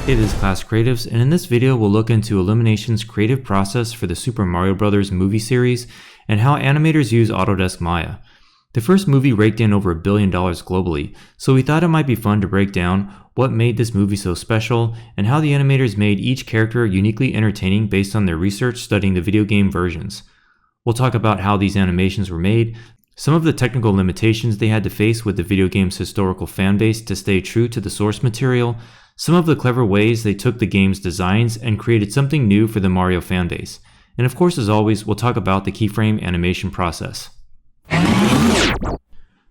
Hey, this is Class Creatives, and in this video we'll look into Illumination's creative process for the Super Mario Bros. Movie series and how animators use Autodesk Maya. The first movie raked in over $1 billion globally, so we thought it might be fun to break down what made this movie so special and how the animators made each character uniquely entertaining based on their research studying the video game versions. We'll talk about how these animations were made, some of the technical limitations they had to face with the video game's historical fanbase to stay true to the source material, some of the clever ways they took the game's designs and created something new for the Mario fanbase. And of course, as always, we'll talk about the keyframe animation process.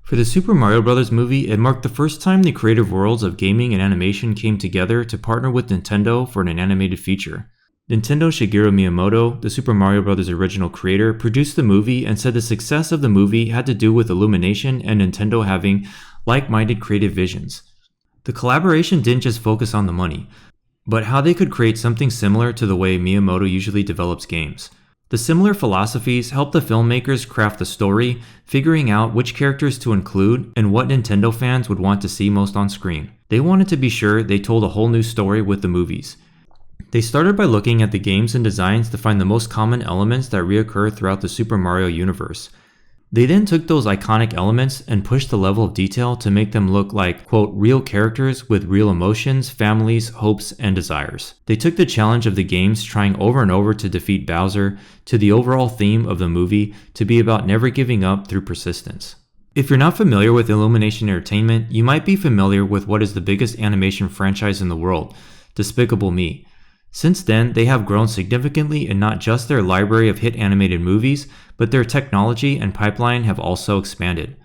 For the Super Mario Bros. Movie, it marked the first time the creative worlds of gaming and animation came together to partner with Nintendo for an animated feature. Nintendo Shigeru Miyamoto, the Super Mario Bros. Original creator, produced the movie and said the success of the movie had to do with Illumination and Nintendo having like-minded creative visions. The collaboration didn't just focus on the money, but how they could create something similar to the way Miyamoto usually develops games. The similar philosophies helped the filmmakers craft the story, figuring out which characters to include and what Nintendo fans would want to see most on screen. They wanted to be sure they told a whole new story with the movies. They started by looking at the games and designs to find the most common elements that reoccur throughout the Super Mario universe. They then took those iconic elements and pushed the level of detail to make them look like, quote, real characters with real emotions, families, hopes, and desires. They took the challenge of the games trying over and over to defeat Bowser to the overall theme of the movie to be about never giving up through persistence. If you're not familiar with Illumination Entertainment, you might be familiar with what is the biggest animation franchise in the world, Despicable Me. Since then, they have grown significantly in not just their library of hit animated movies, but their technology and pipeline have also expanded.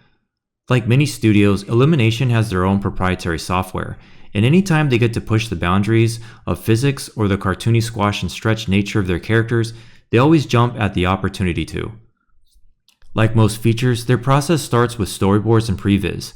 Like many studios, Illumination has their own proprietary software, and anytime they get to push the boundaries of physics or the cartoony squash and stretch nature of their characters, they always jump at the opportunity to. Like most features, their process starts with storyboards and previs.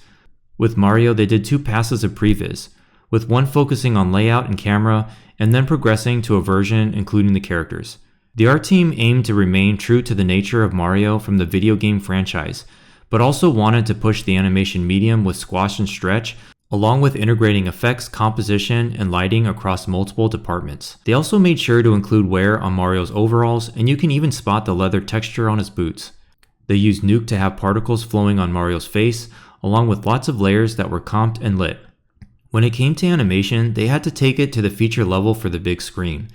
With Mario, they did 2 passes of previs, with one focusing on layout and camera, and then progressing to a version including the characters. The art team aimed to remain true to the nature of Mario from the video game franchise, but also wanted to push the animation medium with squash and stretch, along with integrating effects, composition, and lighting across multiple departments. They also made sure to include wear on Mario's overalls, and you can even spot the leather texture on his boots. They used Nuke to have particles flowing on Mario's face, along with lots of layers that were comped and lit. When it came to animation, they had to take it to the feature level for the big screen.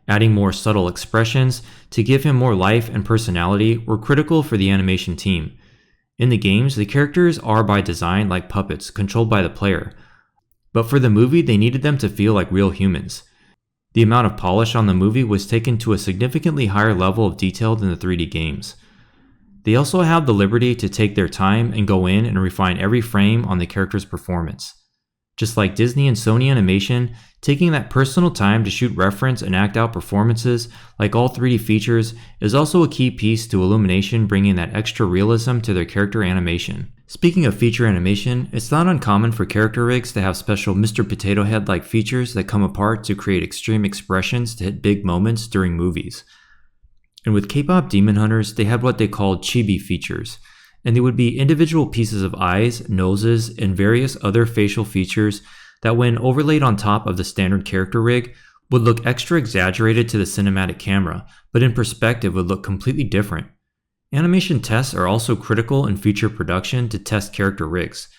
Adding more subtle expressions to give him more life and personality were critical for the animation team. In the games, the characters are by design like puppets controlled by the player, but for the movie they needed them to feel like real humans. The amount of polish on the movie was taken to a significantly higher level of detail than the 3D games. They also had the liberty to take their time and go in and refine every frame on the character's performance. Just like Disney and Sony Animation, taking that personal time to shoot reference and act out performances like all 3D features is also a key piece to Illumination bringing that extra realism to their character animation. Speaking of feature animation, it's not uncommon for character rigs to have special Mr. Potato Head-like features that come apart to create extreme expressions to hit big moments during movies. And with Kpop Demon Hunters, they had what they called chibi features, and they would be individual pieces of eyes, noses, and various other facial features that when overlaid on top of the standard character rig would look extra exaggerated to the cinematic camera, but in perspective would look completely different. Animation tests are also critical in feature production to test character rigs,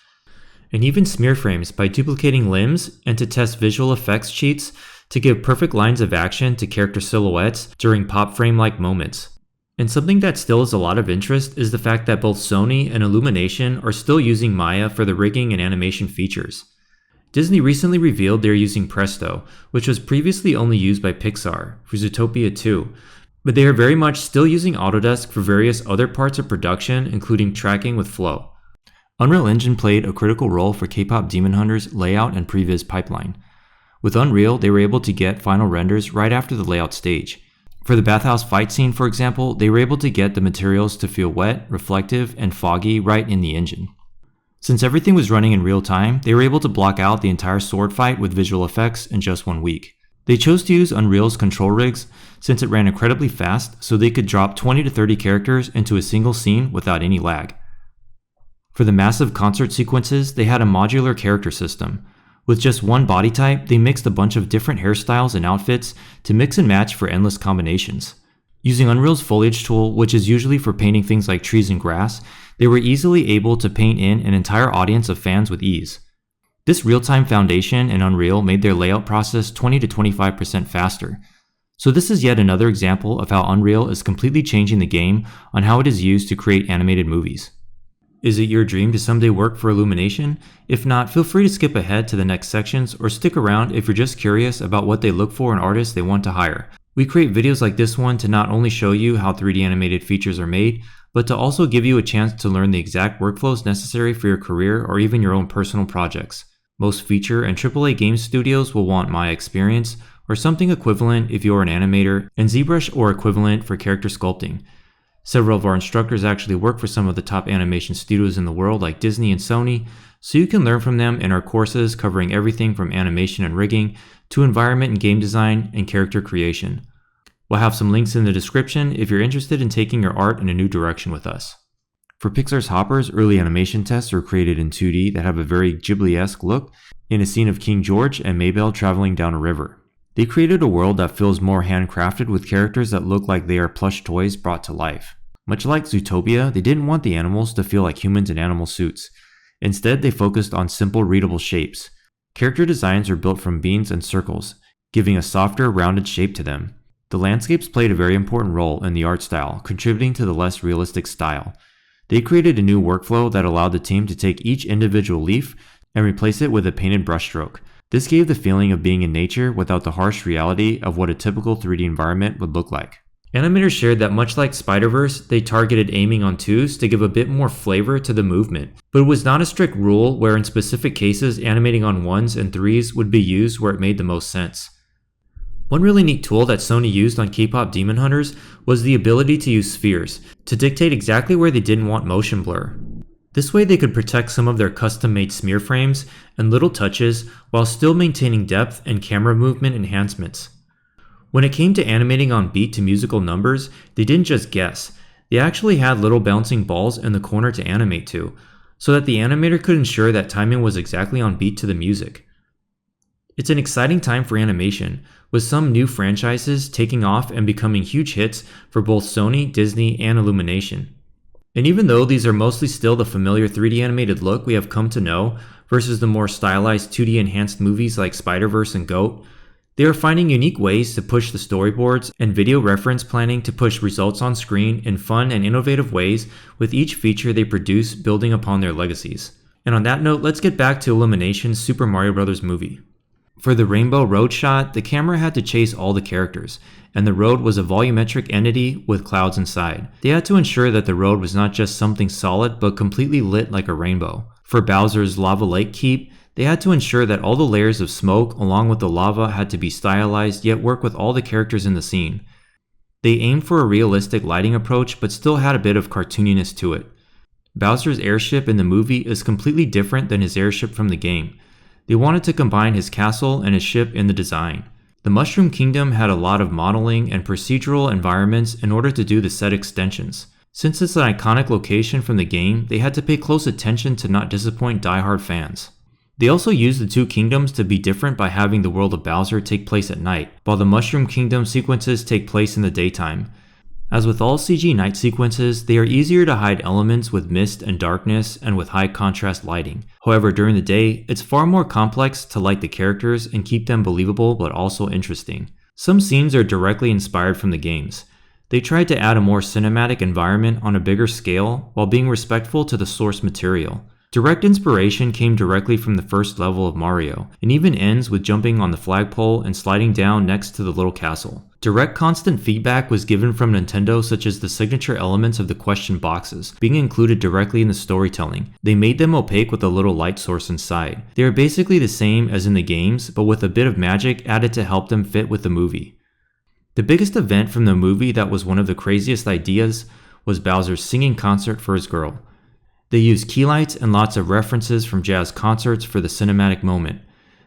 and even smear frames by duplicating limbs and to test visual effects cheats to give perfect lines of action to character silhouettes during pop frame-like moments. And something that still is a lot of interest is the fact that both Sony and Illumination are still using Maya for the rigging and animation features. Disney recently revealed they're using Presto, which was previously only used by Pixar for Zootopia 2, but they are very much still using Autodesk for various other parts of production, including tracking with Flow. Unreal Engine played a critical role for Kpop Demon Hunters' layout and previs pipeline. With Unreal, they were able to get final renders right after the layout stage. For the bathhouse fight scene, for example, they were able to get the materials to feel wet, reflective, and foggy right in the engine. Since everything was running in real time, they were able to block out the entire sword fight with visual effects in just 1 week. They chose to use Unreal's control rigs since it ran incredibly fast, so they could drop 20 to 30 characters into a single scene without any lag. For the massive concert sequences, they had a modular character system, With just one body type, they mixed a bunch of different hairstyles and outfits to mix and match for endless combinations. Using Unreal's foliage tool, which is usually for painting things like trees and grass, they were easily able to paint in an entire audience of fans with ease. This real-time foundation in Unreal made their layout process 20 to 25% faster. So this is yet another example of how Unreal is completely changing the game on how it is used to create animated movies. Is it your dream to someday work for Illumination? If not, feel free to skip ahead to the next sections or stick around if you're just curious about what they look for in artists they want to hire. We create videos like this one to not only show you how 3D animated features are made, but to also give you a chance to learn the exact workflows necessary for your career or even your own personal projects. Most feature and AAA game studios will want Maya Experience or something equivalent if you're an animator, and ZBrush or equivalent for character sculpting. Several of our instructors actually work for some of the top animation studios in the world like Disney and Sony, so you can learn from them in our courses covering everything from animation and rigging to environment and game design and character creation. We'll have some links in the description if you're interested in taking your art in a new direction with us. For Pixar's Hoppers, early animation tests were created in 2D that have a very Ghibli-esque look in a scene of King George and Mabel traveling down a river. They created a world that feels more handcrafted with characters that look like they are plush toys brought to life. Much like Zootopia, they didn't want the animals to feel like humans in animal suits. Instead, they focused on simple, readable shapes. Character designs are built from beans and circles, giving a softer, rounded shape to them. The landscapes played a very important role in the art style, contributing to the less realistic style. They created a new workflow that allowed the team to take each individual leaf and replace it with a painted brushstroke. This gave the feeling of being in nature without the harsh reality of what a typical 3D environment would look like. Animators shared that much like Spider-Verse, they targeted aiming on 2s to give a bit more flavor to the movement, but it was not a strict rule where in specific cases animating on 1s and 3s would be used where it made the most sense. One really neat tool that Sony used on Kpop Demon Hunters was the ability to use spheres to dictate exactly where they didn't want motion blur. This way they could protect some of their custom-made smear frames and little touches while still maintaining depth and camera movement enhancements. When it came to animating on beat to musical numbers, they didn't just guess. They actually had little bouncing balls in the corner to animate to, so that the animator could ensure that timing was exactly on beat to the music. It's an exciting time for animation, with some new franchises taking off and becoming huge hits for both Sony, Disney, and Illumination. And even though these are mostly still the familiar 3D animated look we have come to know versus the more stylized 2D enhanced movies like Spider-Verse and GOAT, they are finding unique ways to push the storyboards and video reference planning to push results on screen in fun and innovative ways with each feature they produce building upon their legacies. And on that note, let's get back to Illumination's Super Mario Bros. Movie. For the Rainbow Road shot, the camera had to chase all the characters, and the road was a volumetric entity with clouds inside. They had to ensure that the road was not just something solid, but completely lit like a rainbow. For Bowser's Lava Lake Keep, they had to ensure that all the layers of smoke along with the lava had to be stylized yet work with all the characters in the scene. They aimed for a realistic lighting approach but still had a bit of cartooniness to it. Bowser's airship in the movie is completely different than his airship from the game. They wanted to combine his castle and his ship in the design. The Mushroom Kingdom had a lot of modeling and procedural environments in order to do the set extensions. Since it's an iconic location from the game, they had to pay close attention to not disappoint die-hard fans. They also used the two kingdoms to be different by having the world of Bowser take place at night, while the Mushroom Kingdom sequences take place in the daytime. As with all CG night sequences, they are easier to hide elements with mist and darkness and with high contrast lighting. However, during the day, it's far more complex to light the characters and keep them believable but also interesting. Some scenes are directly inspired from the games. They tried to add a more cinematic environment on a bigger scale while being respectful to the source material. Direct inspiration came directly from the first level of Mario, and even ends with jumping on the flagpole and sliding down next to the little castle. Direct constant feedback was given from Nintendo, such as the signature elements of the question boxes being included directly in the storytelling. They made them opaque with a little light source inside. They are basically the same as in the games, but with a bit of magic added to help them fit with the movie. The biggest event from the movie that was one of the craziest ideas was Bowser's singing concert for his girl. They used key lights and lots of references from jazz concerts for the cinematic moment.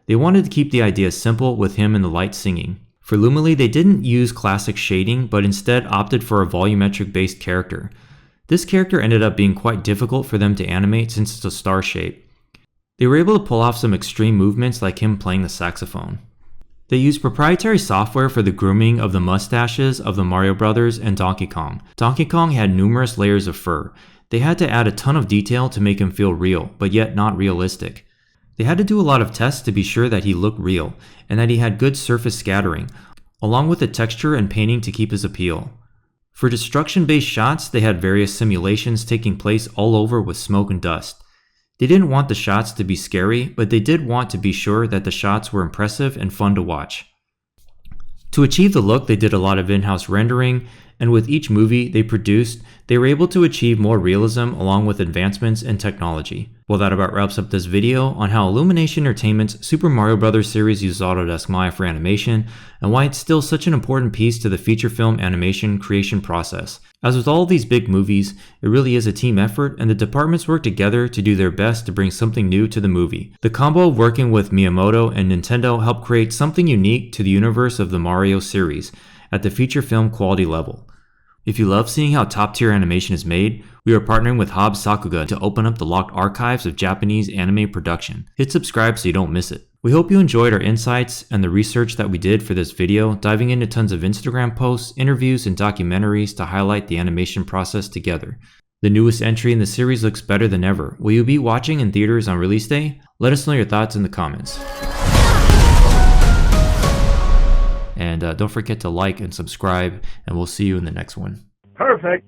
They wanted to keep the idea simple with him and the light singing. For Lumily, they didn't use classic shading, but instead opted for a volumetric-based character. This character ended up being quite difficult for them to animate since it's a star shape. They were able to pull off some extreme movements like him playing the saxophone. They used proprietary software for the grooming of the mustaches of the Mario Brothers and Donkey Kong. Donkey Kong had numerous layers of fur. They had to add a ton of detail to make him feel real, but yet not realistic. They had to do a lot of tests to be sure that he looked real, and that he had good surface scattering, along with the texture and painting to keep his appeal. For destruction-based shots, they had various simulations taking place all over with smoke and dust. They didn't want the shots to be scary, but they did want to be sure that the shots were impressive and fun to watch. To achieve the look, they did a lot of in-house rendering, and with each movie they produced, they were able to achieve more realism along with advancements in technology. Well, that about wraps up this video on how Illumination Entertainment's Super Mario Bros. Series uses Autodesk Maya for animation, and why it's still such an important piece to the feature film animation creation process. As with all of these big movies, it really is a team effort, and the departments work together to do their best to bring something new to the movie. The combo of working with Miyamoto and Nintendo helped create something unique to the universe of the Mario series at the feature film quality level. If you love seeing how top-tier animation is made, we are partnering with Hobbs Sakuga to open up the locked archives of Japanese anime production. Hit subscribe so you don't miss it. We hope you enjoyed our insights and the research that we did for this video, diving into tons of Instagram posts, interviews, and documentaries to highlight the animation process together. The newest entry in the series looks better than ever. Will you be watching in theaters on release day? Let us know your thoughts in the comments. And don't forget to like and subscribe, and we'll see you in the next one. Perfect.